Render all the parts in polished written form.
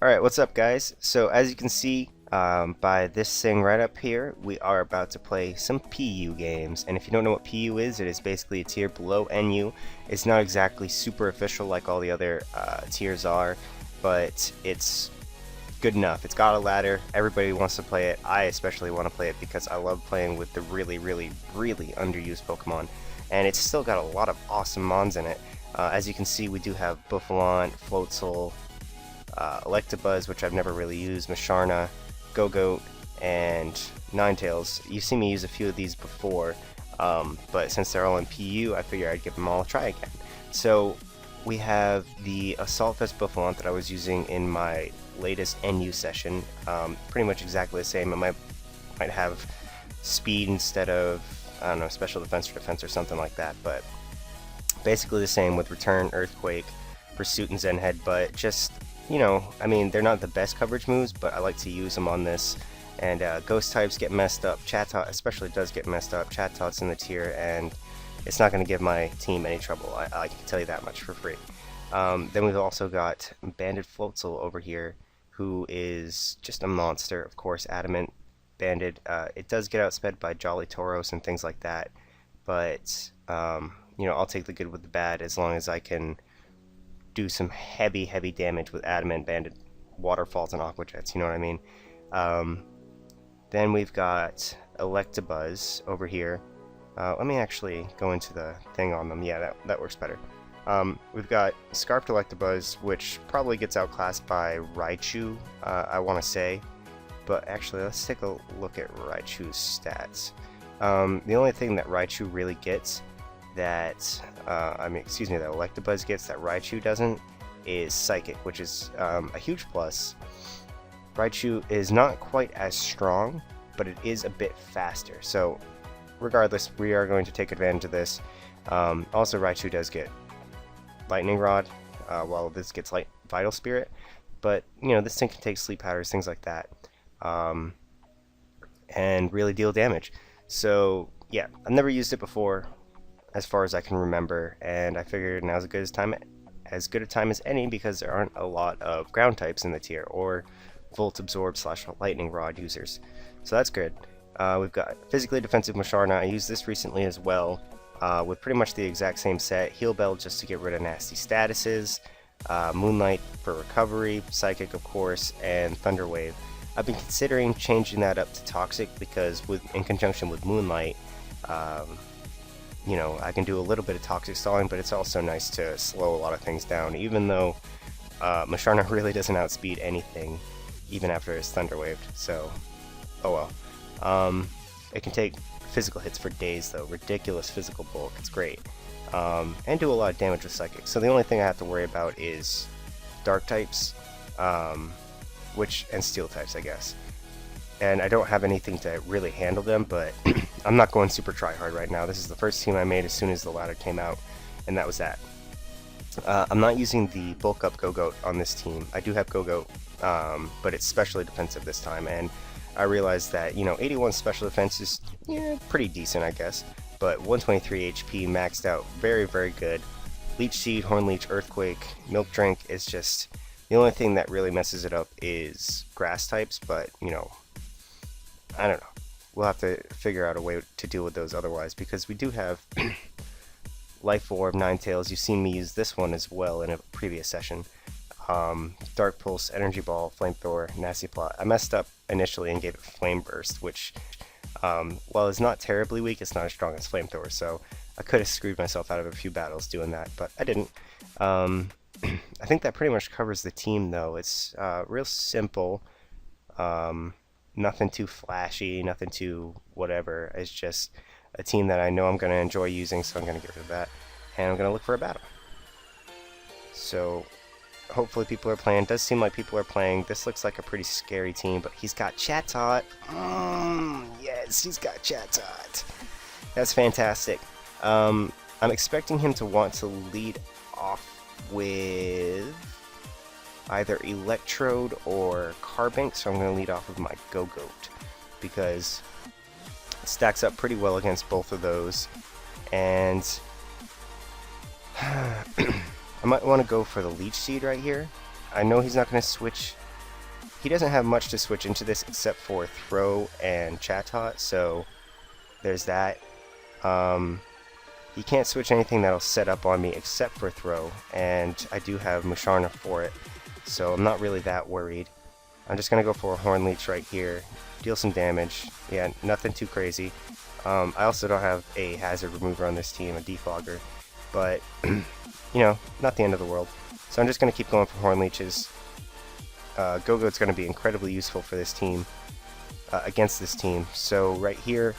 Alright, what's up guys? So as you can see by this thing right up here, we are about to play some PU games. And if you don't know what PU is, it is basically a tier below NU. It's not exactly super official like all the other tiers are, but it's good enough. It's got a ladder, everybody wants to play it. I especially want to play it because I love playing with the really underused Pokemon. And it's still got a lot of awesome mons in it. As you can see, we do have Buffalon, Floatzel, Electabuzz, which I've never really used, Masharna, Go-Goat, and Ninetales. You've seen me use a few of these before, but since they're all in PU, I figured I'd give them all a try again. So we have the Assault Vest Buffalon that I was using in my latest NU session. Pretty much exactly the same. It might have speed instead of, I don't know, special defense or defense or something like that, but basically the same with Return, Earthquake, Pursuit, and Zen Head, but just, you know, I mean, they're not the best coverage moves, but I like to use them on this. And Ghost types get messed up. Chatot especially does get messed up. Chatot's in the tier, and it's not going to give my team any trouble. I can tell you that much for free. Then we've also got Banded Floatzel over here, who is just a monster. Of course, Adamant Banded. It does get outsped by Jolly Tauros and things like that, but you know, I'll take the good with the bad as long as I can do some heavy damage with Adamant Banded Waterfalls and Aqua Jets, you know what I mean? Then we've got Electabuzz over here. Let me actually go into the thing on them. Yeah, that works better. We've got Scarfed Electabuzz, which probably gets outclassed by Raichu, I want to say. But actually, let's take a look at Raichu's stats. The only thing that Raichu really gets that, that Electabuzz gets that Raichu doesn't is Psychic, which is a huge plus. Raichu is not quite as strong, but it is a bit faster. So regardless, we are going to take advantage of this. Also, Raichu does get Lightning Rod, while this gets Vital Spirit. But, you know, this thing can take Sleep Powders, things like that, and really deal damage. So, yeah, I've never used it before, as far as I can remember, and I figured now's as good a time as any because there aren't a lot of ground types in the tier, or Volt Absorb / Lightning Rod users. So that's good. We've got Physically Defensive Masharna. I used this recently as well, with pretty much the exact same set. Heal Bell just to get rid of nasty statuses, Moonlight for recovery, Psychic of course, and Thunder Wave. I've been considering changing that up to Toxic because in conjunction with Moonlight, you know, I can do a little bit of toxic stalling, but it's also nice to slow a lot of things down, even though Masharna really doesn't outspeed anything, even after it's Thunder Waved, so, oh well. It can take physical hits for days, though. Ridiculous physical bulk, it's great. And do a lot of damage with Psychic, so the only thing I have to worry about is Dark types, and Steel types, I guess. And I don't have anything to really handle them, but I'm not going super try-hard right now. This is the first team I made as soon as the ladder came out, and that was that. I'm not using the bulk up Go-Goat on this team. I do have Go-Goat, but it's specially defensive this time, and I realized that, you know, 81 special defense is, yeah, pretty decent, I guess, but 123 HP maxed out, very good. Leech Seed, Horn Leech, Earthquake, Milk Drink is just, the only thing that really messes it up is grass types, but, you know, I don't know. We'll have to figure out a way to deal with those otherwise, because we do have Life Orb, Ninetales. You've seen me use this one as well in a previous session. Dark Pulse, Energy Ball, Flamethrower, Nasty Plot. I messed up initially and gave it Flame Burst, which, while it's not terribly weak, it's not as strong as Flamethrower, so I could have screwed myself out of a few battles doing that, but I didn't. I think that pretty much covers the team, though. It's real simple. Nothing too flashy, nothing too whatever. It's just a team that I know I'm going to enjoy using, so I'm going to get rid of that. And I'm going to look for a battle. So, hopefully people are playing. It does seem like people are playing. This looks like a pretty scary team, but he's got Chatot. Yes, he's got Chatot. That's fantastic. I'm expecting him to want to lead off with either Electrode or Carbink, so I'm going to lead off with my Go-Goat, because it stacks up pretty well against both of those, and I might want to go for the Leech Seed right here. I know he's not going to switch he doesn't have much to switch into this except for throw and Chatot, so there's that. He can't switch anything that'll set up on me except for throw, and I do have Musharna for it, so I'm not really that worried. I'm just going to go for a Horn Leech right here, deal some damage. Yeah, nothing too crazy. I also don't have a hazard remover on this team, a defogger, but, you know, not the end of the world. So I'm just going to keep going for Horn Leeches. Go-Go's going to be incredibly useful for this team, against this team. So right here,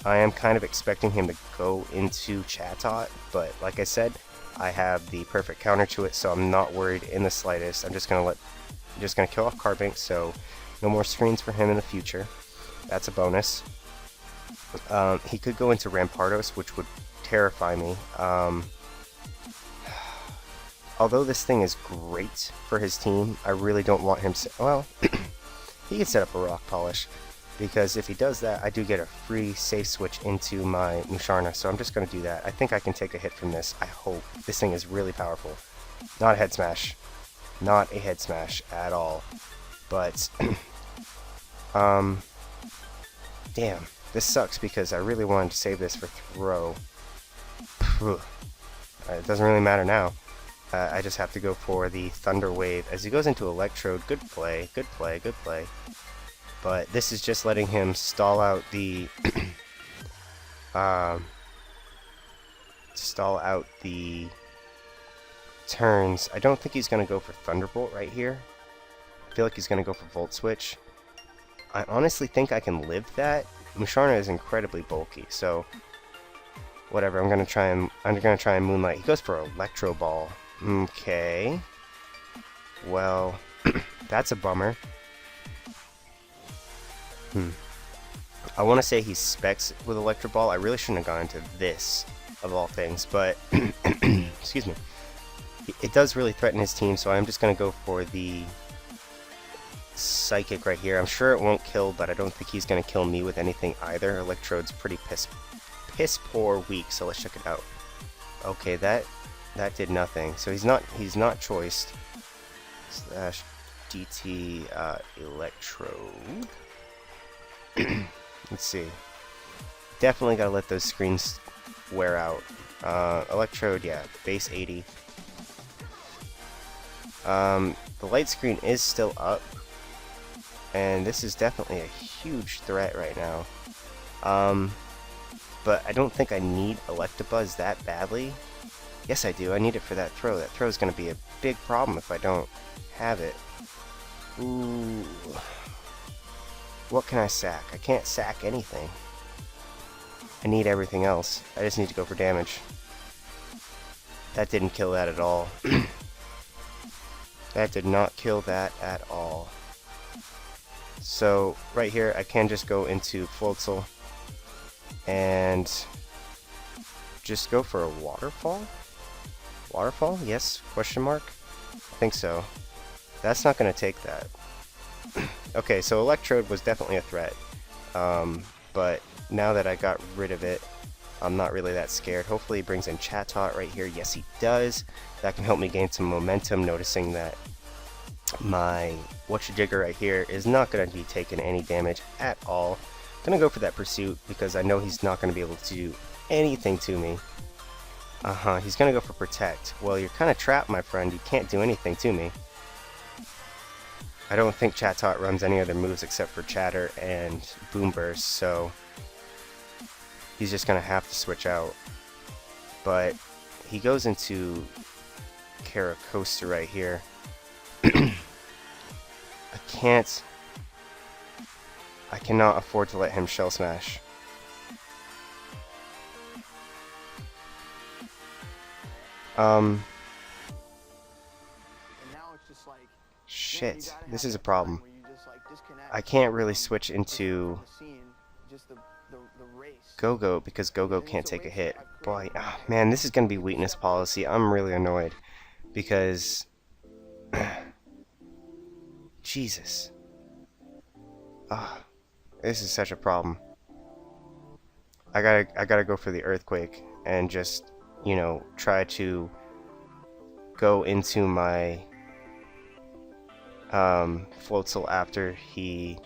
I am kind of expecting him to go into Chatot, but like I said, I have the perfect counter to it, so I'm not worried in the slightest. I'm just gonna kill off Carbink, so no more screens for him in the future. That's a bonus. He could go into Rampardos, which would terrify me. Although this thing is great for his team, I really don't want him to... Well, he can set up a Rock Polish, because if he does that, I do get a free safe switch into my Musharna, so I'm just going to do that. I think I can take a hit from this. I hope. This thing is really powerful. Not a head smash. Not a head smash at all. But, damn. This sucks because I really wanted to save this for throw. It doesn't really matter now. I just have to go for the Thunder Wave. As he goes into Electrode, good play, good play, good play. But this is just letting him stall out the turns. I don't think he's going to go for Thunderbolt right here. I feel like he's going to go for Volt Switch. I honestly think I can live that. Musharna is incredibly bulky, so whatever. I'm going to try and Moonlight. He goes for Electro Ball. Okay. Well, that's a bummer. I want to say he specs with Electro Ball. I really shouldn't have gone into this, of all things, but excuse me. It does really threaten his team, so I'm just going to go for the Psychic right here. I'm sure it won't kill, but I don't think he's going to kill me with anything either. Electrode's pretty piss poor weak, so let's check it out. Okay, that did nothing. So he's not choiced. Slash DT Electrode. Let's see. Definitely gotta let those screens wear out. Electrode, yeah, base 80. The light screen is still up, and this is definitely a huge threat right now. But I don't think I need Electabuzz that badly. Yes, I do. I need it for that throw. That throw is going to be a big problem if I don't have it. Ooh. What can I sack? I can't sack anything. I need everything else. I just need to go for damage. That didn't kill that at all. That did not kill that at all. So, right here, I can just go into Floatzel and just go for a Waterfall? Waterfall? Yes? Question mark? I think so. That's not going to take that. Okay, so Electrode was definitely a threat. But now that I got rid of it, I'm not really that scared. Hopefully he brings in Chatot right here. Yes, he does. That can help me gain some momentum, noticing that my Whatcha-Jigger right here is not going to be taking any damage at all. I'm going to go for that Pursuit because I know he's not going to be able to do anything to me. He's going to go for Protect. Well, you're kind of trapped, my friend. You can't do anything to me. I don't think Chatot runs any other moves except for Chatter and Boom Burst, so he's just going to have to switch out. But he goes into Caracosta right here. I cannot afford to let him Shell Smash. Shit, this is a problem. I can't really switch into Go-Go because Go-Go can't take a hit. Boy, oh, man, this is going to be weakness policy. I'm really annoyed because Jesus. This is such a problem. I gotta go for the Earthquake and just, you know, try to go into my Floatzel after he...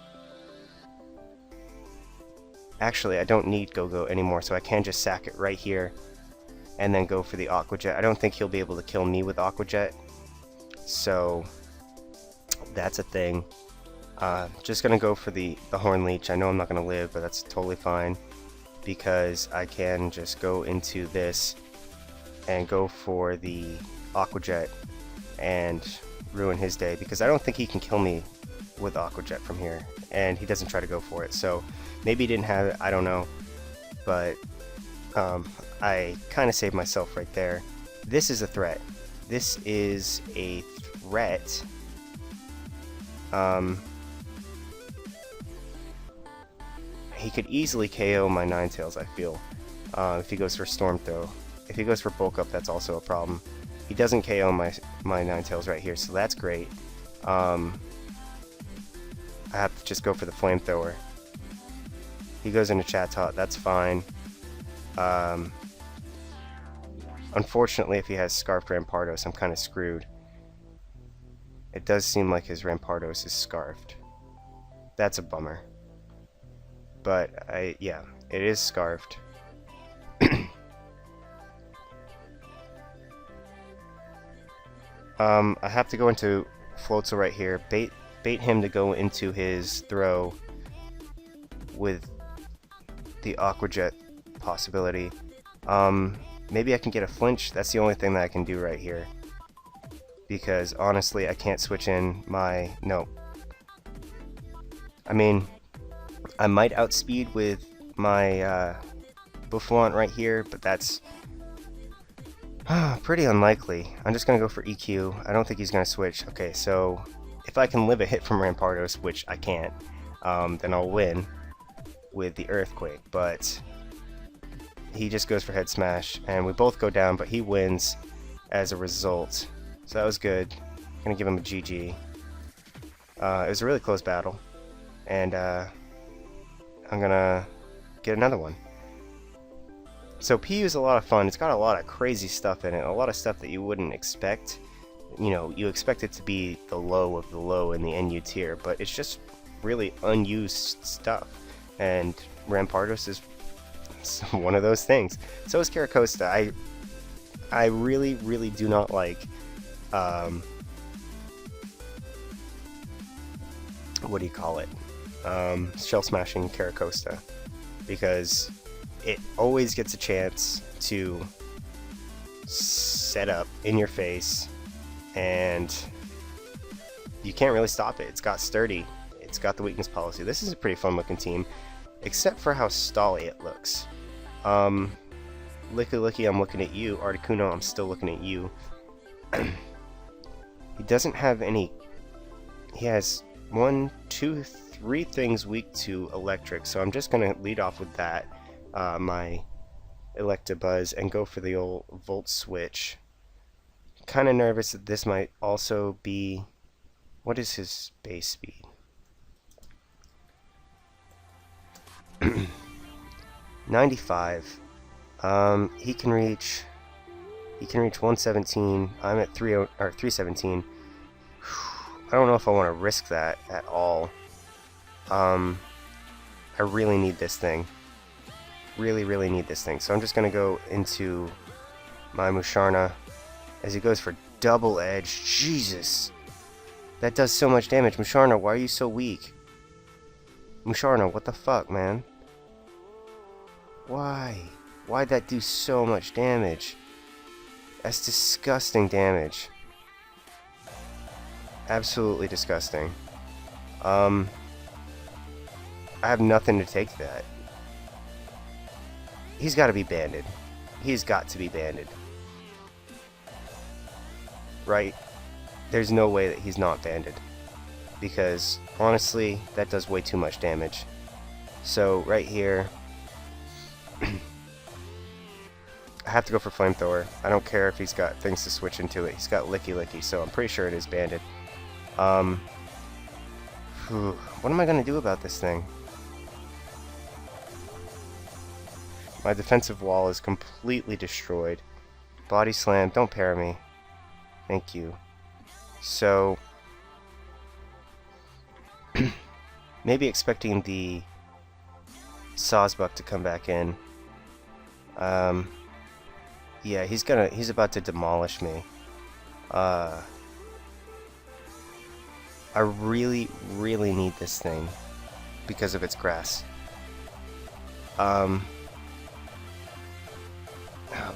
Actually, I don't need Go-Go anymore, so I can just sack it right here and then go for the Aqua Jet. I don't think he'll be able to kill me with Aqua Jet, so that's a thing. Just gonna go for the Horn Leech. I know I'm not gonna live, but that's totally fine because I can just go into this and go for the Aqua Jet and ruin his day, because I don't think he can kill me with Aqua Jet from here, and he doesn't try to go for it. So maybe he didn't have it, I don't know, but I kind of saved myself right there. This is a threat. This is a threat. He could easily KO my Ninetales, I feel, if he goes for Storm Throw. If he goes for Bulk Up, that's also a problem. He doesn't KO my Ninetales right here, so that's great. I have to just go for the Flamethrower. He goes into Chatot, that's fine. Unfortunately, if he has Scarfed Rampardos, I'm kind of screwed. It does seem like his Rampardos is Scarfed. That's a bummer. But, yeah, it is Scarfed. I have to go into Floatzel right here, bait him to go into his throw with the Aqua Jet possibility. Maybe I can get a flinch. That's the only thing that I can do right here, because honestly I can't switch in my... no. I mean, I might outspeed with my Buffalon right here, but that's pretty unlikely. I'm just going to go for EQ. I don't think he's going to switch. Okay, so if I can live a hit from Rampardos, which I can't, then I'll win with the Earthquake. But he just goes for Head Smash, and we both go down, but he wins as a result. So that was good. I'm going to give him a GG. It was a really close battle, and I'm going to get another one. So PU is a lot of fun. It's got a lot of crazy stuff in it, a lot of stuff that you wouldn't expect. You know, you expect it to be the low of the low in the NU tier, but it's just really unused stuff. And Rampardos is one of those things. So is Caracosta. I really, really do not like what do you call it? Shell smashing Caracosta, because it always gets a chance to set up in your face, and you can't really stop it. It's got sturdy, it's got the weakness policy. This is a pretty fun looking team, except for how stally it looks. Licky Licky, I'm looking at you. Articuno, I'm still looking at you. He doesn't have any... He has 1, 2, 3 things weak to electric, so I'm just going to lead off with that. My Electabuzz, and go for the old Volt Switch. Kind of nervous that this might also be... What is his base speed? 95. He can reach 117. I'm at 317. I don't know if I want to risk that at all. I really need this thing. Really need this thing. So I'm just gonna go into my Musharna as he goes for double edge. Jesus, that does so much damage. Musharna, why are you so weak? Musharna, what the fuck, man? Why'd that do so much damage? That's disgusting damage. Absolutely disgusting. I have nothing to take that. He's got to be banded. He's got to be banded. Right? There's no way that he's not banded. Because, honestly, that does way too much damage. So, right here... I have to go for Flamethrower. I don't care if he's got things to switch into it. He's got Licky Licky, so I'm pretty sure it is banded. What am I going to do about this thing? My defensive wall is completely destroyed. Body Slam, don't pair me. Thank you. So, Maybe expecting the Sawsbuck to come back in. Yeah, he's about to demolish me. I really, really need this thing because of its grass. Oh,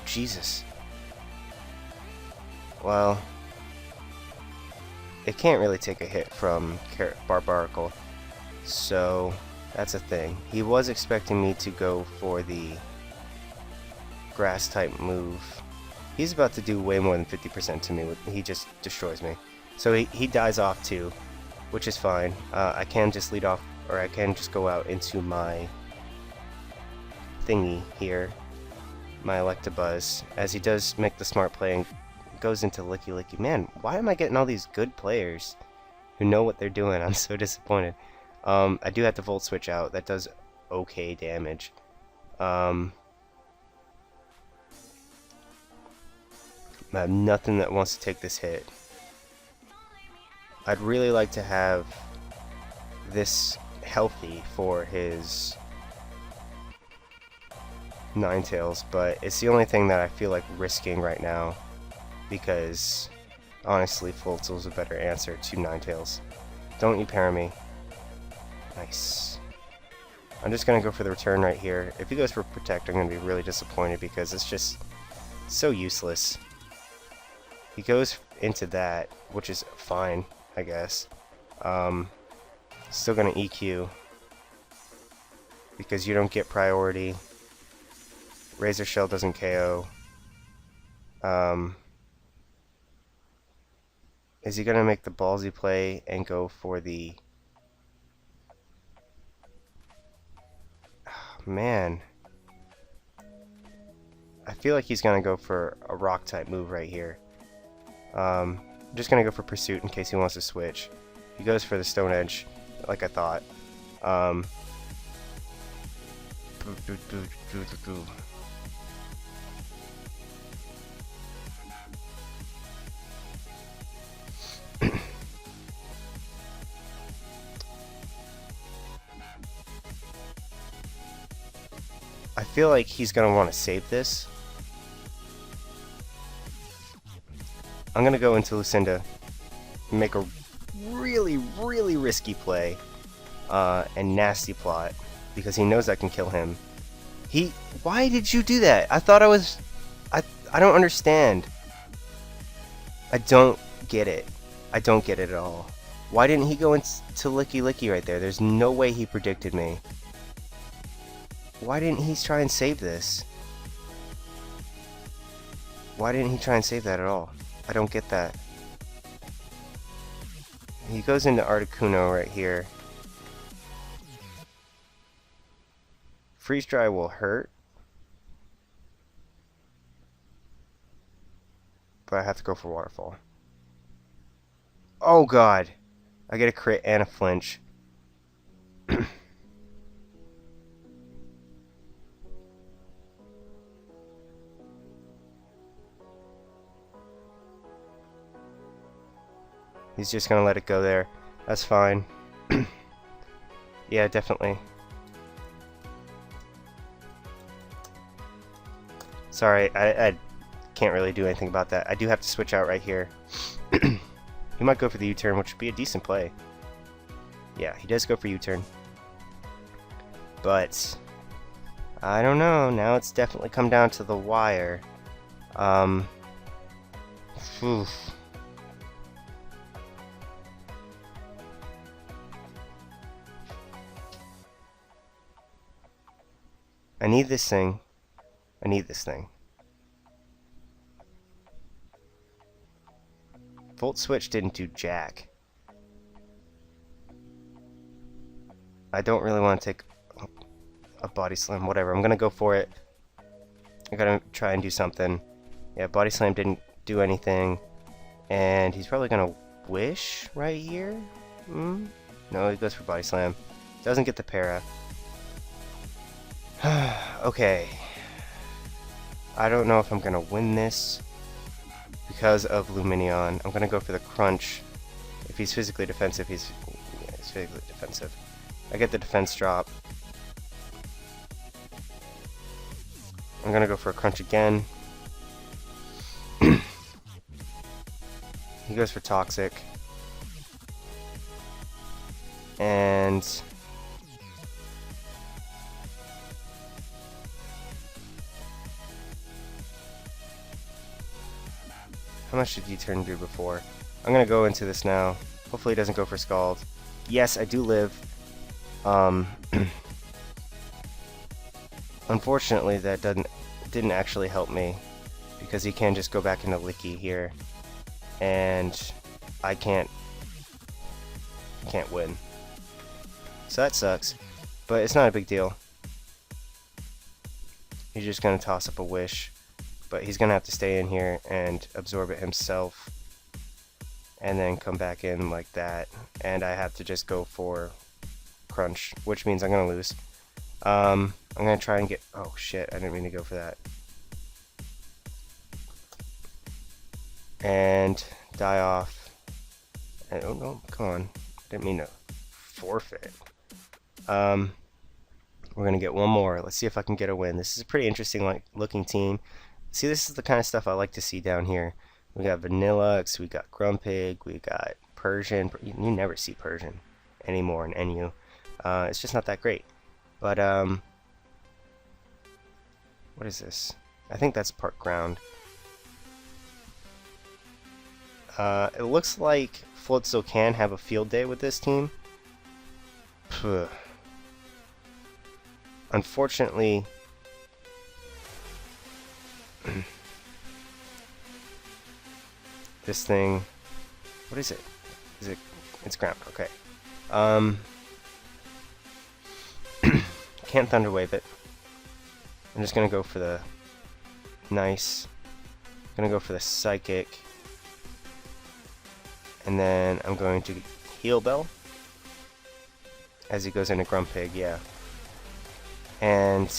Jesus. Well, it can't really take a hit from Barbarical, so that's a thing. He was expecting me to go for the grass type move. He's about to do way more than 50% to me. He just destroys me. So he dies off too, which is fine. I can just lead off, or I can just go out into my thingy here, my Electabuzz, as he does make the smart play and goes into Licky Licky. Man, why am I getting all these good players who know what they're doing? I'm so disappointed. I do have to Volt Switch out. That does okay damage. I have nothing that wants to take this hit. I'd really like to have this healthy for his Ninetales, but it's the only thing that I feel like risking right now, because honestly, Floatzel's a better answer to Ninetales. Don't you para me. Nice. I'm just gonna go for the return right here. If he goes for Protect, I'm gonna be really disappointed because it's just so useless. He goes into that, which is fine, I guess. Still gonna EQ because you don't get priority. Razor Shell doesn't KO. Is he gonna make the ballsy play and go for the... Oh, man. I feel like he's gonna go for a rock type move right here. I'm just gonna go for Pursuit in case he wants to switch. He goes for the Stone Edge, like I thought. I feel like he's gonna want to save this. I'm gonna go into Lucinda, make a really, really risky play, and nasty plot, because he knows I can kill him. Why did you do that? I thought I don't understand. I don't get it. I don't get it at all. Why didn't he go into Licky Licky right there? There's no way he predicted me. Why didn't he try and save this? Why didn't he try and save that at all? I don't get that. He goes into Articuno right here. Freeze Dry will hurt, but I have to go for Waterfall. Oh god! I get a crit and a flinch. He's just gonna let it go there. That's fine. Yeah, definitely. Sorry, I can't really do anything about that. I do have to switch out right here. He might go for the U-turn, which would be a decent play. Yeah, he does go for U-turn. But I don't know. Now it's definitely come down to the wire. Oof. I need this thing. I need this thing. Volt Switch didn't do jack. I don't really want to take a Body Slam. Whatever, I'm gonna go for it. I gotta try and do something. Yeah, Body Slam didn't do anything. And he's probably gonna Wish right here? No, he goes for Body Slam. Doesn't get the para. Okay. I don't know if I'm gonna win this because of Lumineon. I'm gonna go for the Crunch. If he's physically defensive, he's It's vaguely defensive. I get the defense drop. I'm gonna go for a crunch again. He goes for toxic. And how much did U-turn do before? I'm gonna go into this now. Hopefully he doesn't go for Scald. Yes, I do live. Unfortunately, that didn't actually help me because he can just go back into Licky here, and I can't win. So that sucks, but it's not a big deal. He's just gonna toss up a wish, but he's gonna have to stay in here and absorb it himself, and then come back in like that, and I have to just go for crunch, which means I'm gonna lose. I'm gonna try and get, oh shit, I didn't mean to go for that. And die off. And oh no, come on. Didn't mean to forfeit. We're gonna get one more. Let's see if I can get a win. This is a pretty interesting looking team. See, this is the kind of stuff I like to see down here. We got Vanillux, we got Grumpig, we got Persian. You never see Persian anymore in NU. It's just not that great. But what is this? I think that's part ground. It looks like Floatzel can have a field day with this team. Puh. Unfortunately, this thing, what is it? It's ground, okay. Can't Thunder Wave it. I'm just gonna go for the nice. I'm gonna go for the Psychic. And then I'm going to Heal Bell as he goes into Grumpig, yeah. And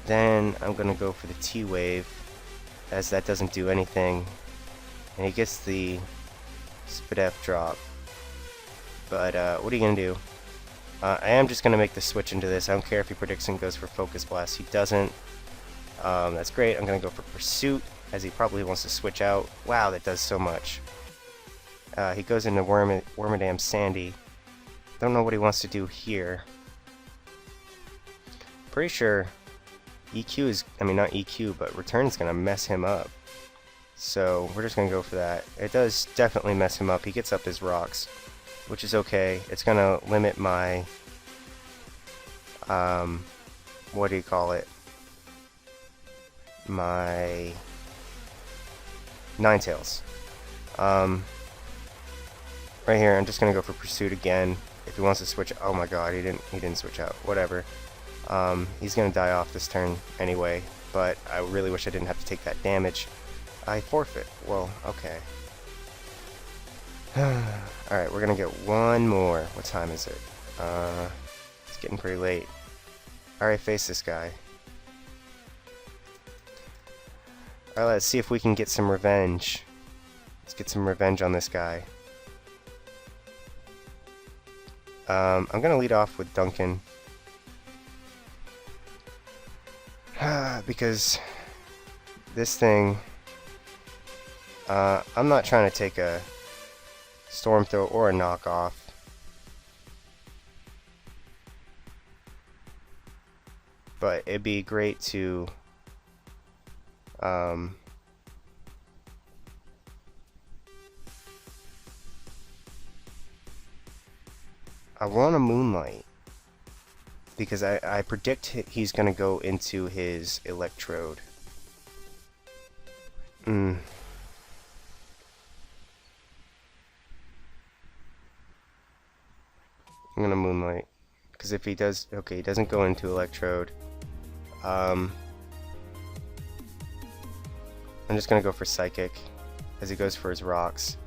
then I'm gonna go for the T-Wave, as that doesn't do anything. And he gets the Spadef drop. But what are you gonna do? I am just gonna make the switch into this. I don't care if he predicts and goes for Focus Blast. He doesn't. That's great. I'm gonna go for Pursuit, as he probably wants to switch out. Wow, that does so much. He goes into Wormadam Sandy. Don't know what he wants to do here. Pretty sure EQ is, I mean not EQ, but Return's gonna mess him up. So we're just gonna go for that. It does definitely mess him up. He gets up his rocks, which is okay. It's gonna limit my, what do you call it? My Ninetales. Right here, I'm just gonna go for Pursuit again. If he wants to switch, oh my god, he didn't switch out. Whatever. He's gonna die off this turn anyway, but I really wish I didn't have to take that damage. I forfeit. Well, okay. Alright, we're gonna get one more. What time is it? It's getting pretty late. Alright, face this guy. Alright, let's see if we can get some revenge. Let's get some revenge on this guy. I'm gonna lead off with Dunkin. Because this thing, I'm not trying to take a Storm Throw or a knockoff. But it'd be great to I want a Moonlight because I predict he's gonna go into his Electrode. I'm gonna Moonlight because if he does, okay, he doesn't go into Electrode. I'm just gonna go for Psychic as he goes for his rocks.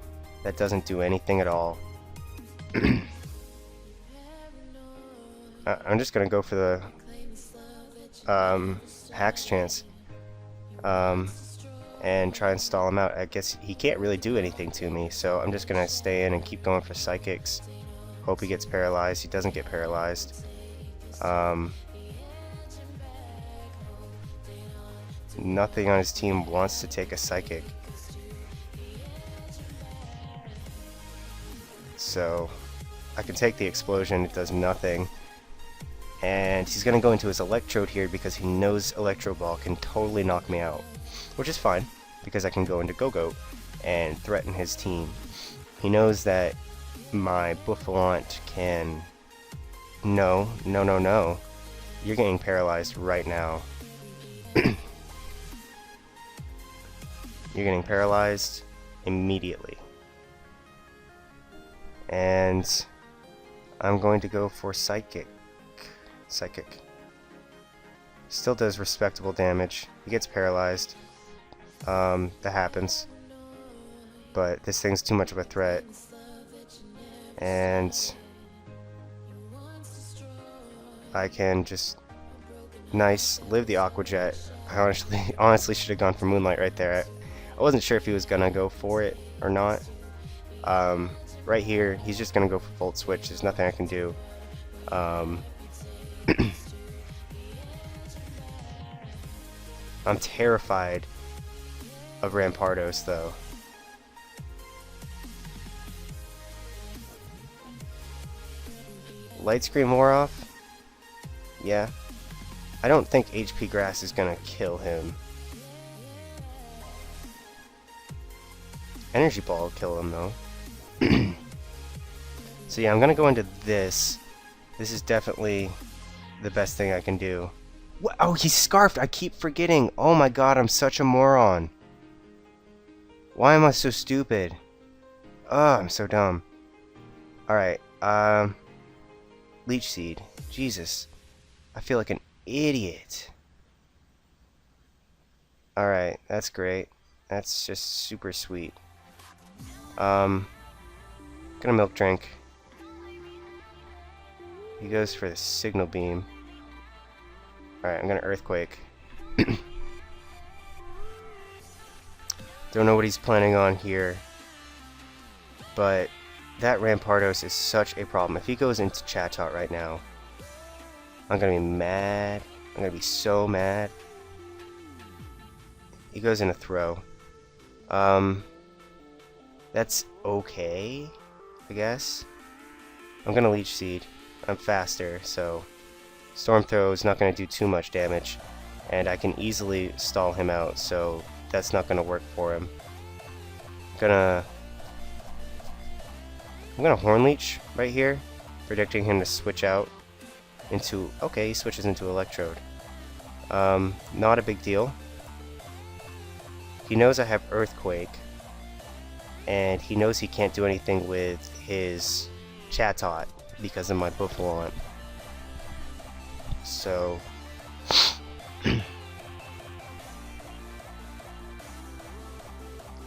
That doesn't do anything at all. I'm just gonna go for the Hacks chance and try and stall him out. I guess he can't really do anything to me, so I'm just gonna stay in and keep going for Psychics. Hope he gets paralyzed. He doesn't get paralyzed. Nothing on his team wants to take a psychic. So I can take the explosion. It does nothing. And he's going to go into his electrode here because he knows electro ball can totally knock me out. Which is fine, because I can go into Go-Go and threaten his team. He knows that my Bouffalant can... No. You're getting paralyzed right now. You're getting paralyzed immediately. And I'm going to go for Psychic. Still does respectable damage. He gets paralyzed. That happens. But this thing's too much of a threat. And I can just live the Aqua Jet. I honestly should have gone for Moonlight right there. I wasn't sure if he was gonna go for it or not. Right here, he's just gonna go for Volt Switch. There's nothing I can do. I'm terrified of Rampardos, though. Light Screen wore off? Yeah. I don't think HP Grass is gonna kill him. Energy Ball will kill him, though. So yeah, I'm gonna go into this. This is definitely the best thing I can do. What? Oh, he's Scarfed! I keep forgetting! Oh my god, I'm such a moron. Why am I so stupid? Oh, I'm so dumb. Alright, Leech Seed. Jesus. I feel like an idiot. Alright, that's great. That's just super sweet. Gonna Milk Drink. He goes for the Signal Beam. Alright, I'm gonna Earthquake. Don't know what he's planning on here. But that Rampardos is such a problem. If he goes into Chatot right now, I'm gonna be mad. I'm gonna be so mad. He goes in a Throw. That's okay, I guess. I'm gonna Leech Seed. I'm faster, so Storm Throw is not gonna do too much damage, and I can easily stall him out, so that's not gonna work for him. I'm gonna Horn Leech right here, predicting him to switch out into... Okay, he switches into Electrode. Not a big deal. He knows I have Earthquake, and he knows he can't do anything with his Chatot because of my Bouffalant. So...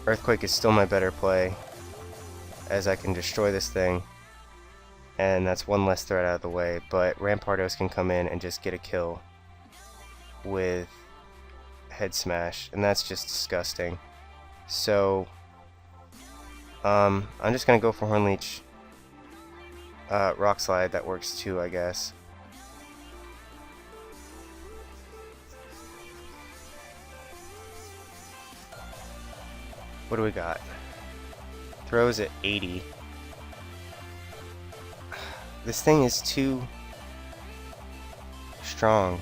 Earthquake is still my better play, as I can destroy this thing, and that's one less threat out of the way, but Rampardos can come in and just get a kill with Head Smash, and that's just disgusting. So, I'm just gonna go for Horn Leech. Rock Slide, that works too, I guess. What do we got? Throws at 80. This thing is too strong.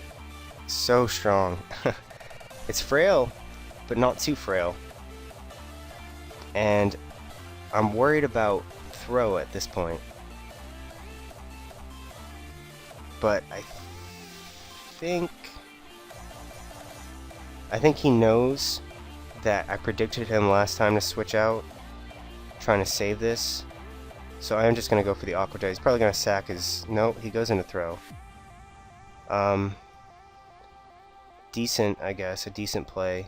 So strong. It's frail, but not too frail. And I'm worried about Throw at this point. But I think he knows that I predicted him last time to switch out, trying to save this. So I'm just gonna go for the Aqua Jet. He's probably gonna sack his... Nope, he goes into Throw. Decent, I guess, a decent play.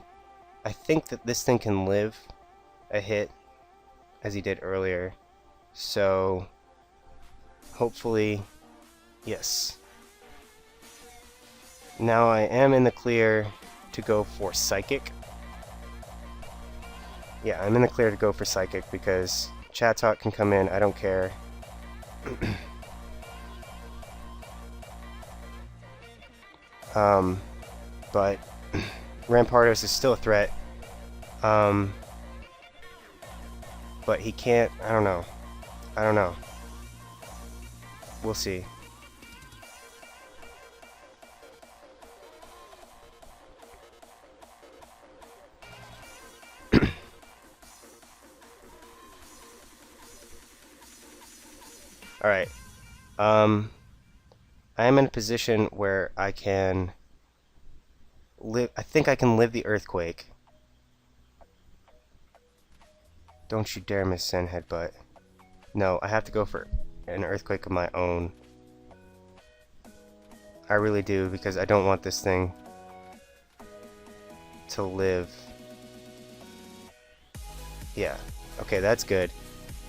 I think that this thing can live a hit, as he did earlier. So, hopefully, yes. Now I am in the clear to go for Psychic. Yeah, I'm in the clear to go for Psychic because Chatot can come in, I don't care. But Rampardos is still a threat. But he can't. I don't know. I don't know. We'll see. Alright. I am in a position where I can live. I think I can live the earthquake. Don't you dare miss Send Headbutt. No, I have to go for an earthquake of my own. I really do, because I don't want this thing to live. Yeah. Okay, that's good.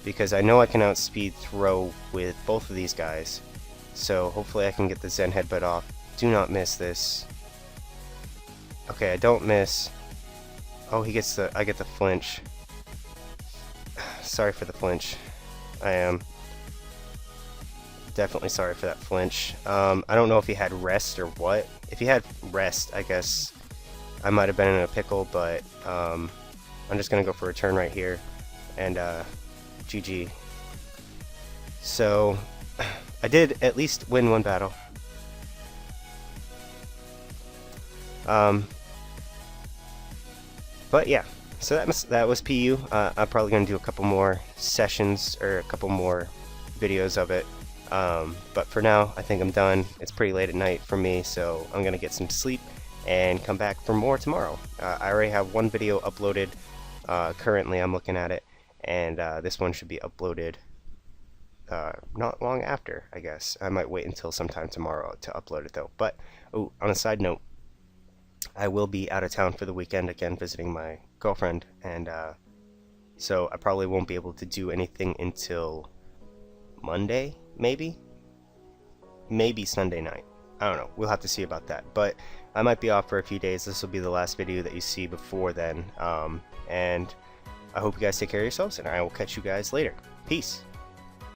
Because I know I can outspeed throw with both of these guys. So hopefully I can get the Zen Headbutt off. Do not miss this. Okay, I don't miss. Oh, he gets the. I get the flinch. Sorry for the flinch. I am definitely sorry for that flinch. I don't know if he had rest or what. If he had rest, I guess I might have been in a pickle, but I'm just gonna go for a turn right here, and GG. So I did at least win one battle. But yeah, so that was PU. I'm probably gonna do a couple more sessions or a couple more videos of it. But for now, I think I'm done. It's pretty late at night for me, so I'm gonna get some sleep and come back for more tomorrow. I already have one video uploaded. Currently, I'm looking at it, and this one should be uploaded not long after, I guess. I might wait until sometime tomorrow to upload it though. But oh, on a side note, I will be out of town for the weekend again, visiting my girlfriend, and so I probably won't be able to do anything until Monday, maybe Sunday night. I don't know. We'll have to see about that. But I might be off for a few days. This will be the last video that you see before then. And I hope you guys take care of yourselves, and I will catch you guys later. Peace.